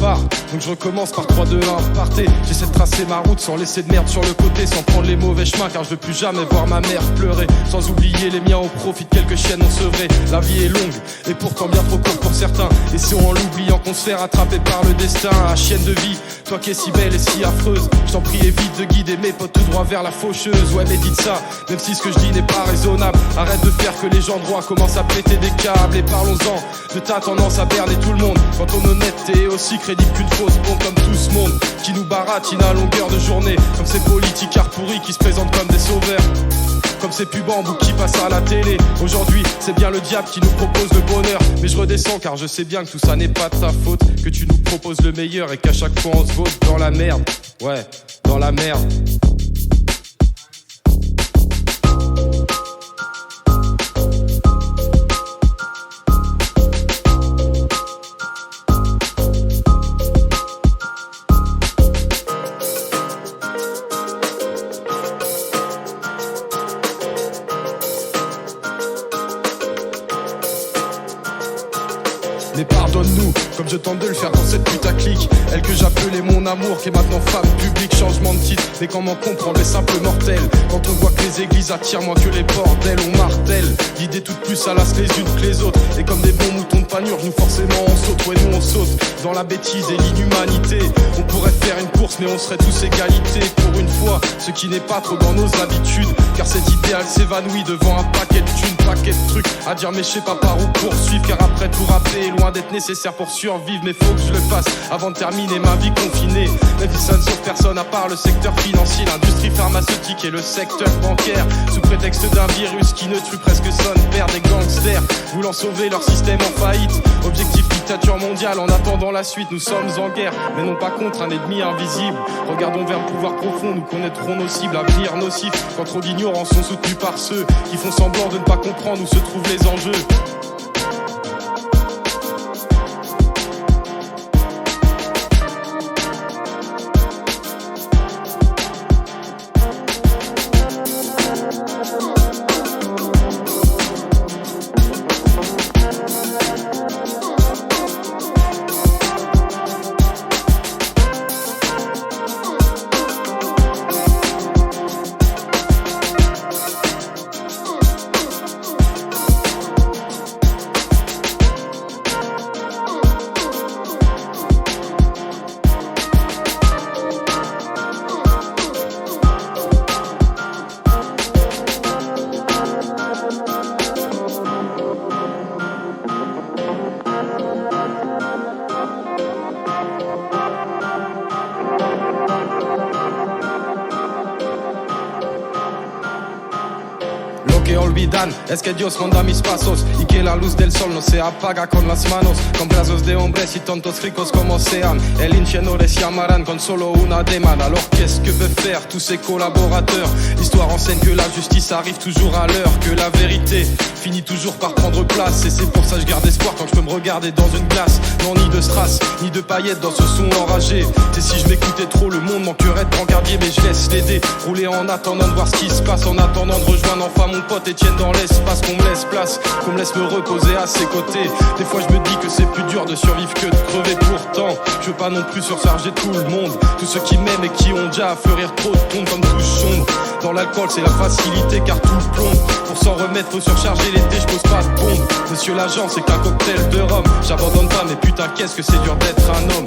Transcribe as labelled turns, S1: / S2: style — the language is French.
S1: part. Donc je recommence par 3, 2, 1, partez. J'essaie de tracer ma route sans laisser de merde sur le côté, sans prendre les mauvais chemins, car je veux plus jamais voir ma mère pleurer. Sans oublier les miens au profit de quelques chiennes non sevrées. La vie est longue et pourtant bien trop courte pour certains. Et c'est en l'oubliant qu'on se fait rattraper par le destin. Ah, chienne de vie, toi qui es si belle et si affreuse, je t'en prie évite de guider mes potes tout droit vers la faucheuse. Ouais, médite ça, même si ce que je dis n'est pas raisonnable. Arrête de faire que les gens droits commencent à péter des câbles. Et parlons-en de ta tendance à berner tout le monde, quand ton honnêteté est aussi crédible qu'une fausse bombe. Comme tout ce monde qui nous baratine à longueur de journée, comme ces politicards pourris qui se présentent comme des sauveurs, comme ces pubs en boucle qui passent à la télé. Aujourd'hui c'est bien le diable qui nous propose le bonheur, mais je redescends car je sais bien que tout ça n'est pas de ta faute, que tu nous proposes le meilleur et qu'à chaque fois on se vote dans la merde. Ouais, dans la merde. Mais pardonne-nous, comme je tente de le faire dans cette putaclic. Elle que j'appelais mon amour, qui est maintenant femme publique. Changement de titre, mais comment comprendre les simples mortels quand on voit que les églises attirent moins que les bordels. On martèle, l'idée toute plus salace les unes que les autres. Et comme des bons moutons de panurge, nous forcément on saute. Ouais, nous on saute dans la bêtise et l'inhumanité. On pourrait faire une course, mais on serait tous égalité. Pour une fois, ce qui n'est pas trop dans nos habitudes, car cet idéal s'évanouit devant un paquet de thunes, paquet de trucs à dire, mais je sais pas par où poursuivre. Car après tout rappeler, loin d'être nécessaire pour survivre, mais faut que je le fasse avant de terminer ma vie confinée. La vie ça ne sauve personne à part le secteur financier, l'industrie pharmaceutique et le secteur bancaire, sous prétexte d'un virus qui ne tue presque son père. Des gangsters voulant sauver leur système en faillite, objectif dictature mondiale. En attendant la suite, nous sommes en guerre, mais non pas contre un ennemi invisible. Regardons vers le pouvoir profond, nous connaîtrons nos cibles. Avenir nocif quand trop d'ignorants sont soutenus par ceux qui font semblant de ne pas comprendre où se trouvent les enjeux. Que olvidan, es que Dios manda mis pasos y que la luz del sol no se apaga con las manos, con brazos de hombres y tontos ricos como sean. El infierno les llamarán con solo una demanda. Alors qu'est-ce que peuvent faire tous ces collaborateurs? L'histoire enseigne que la justice arrive toujours à l'heure, que la vérité finit toujours par prendre place. Et c'est pour ça que je garde espoir quand je peux me regarder dans une glace. Non, ni de strass, ni de paillettes dans ce son enragé. C'est si je m'écoutais trop, le monde manquerait de brancardier. Mais je laisse l'aider, rouler en attendant de voir ce qui se passe, en attendant de rejoindre enfin mon pote Etienne dans l'espace. Qu'on me laisse place, qu'on me laisse me reposer à ses côtés. Des fois je me dis que c'est plus dur de survivre que de crever. Pourtant, je veux pas non plus surcharger tout le monde, tous ceux qui m'aiment et qui ont déjà à fleurir trop de comptes comme tout sombre. Dans l'alcool c'est la facilité car tout plombe. Pour s'en remettre faut surcharger l'été, je pose pas de bombe. Monsieur l'agent c'est qu'un cocktail de rhum. J'abandonne pas mais putain qu'est-ce que c'est dur d'être un homme.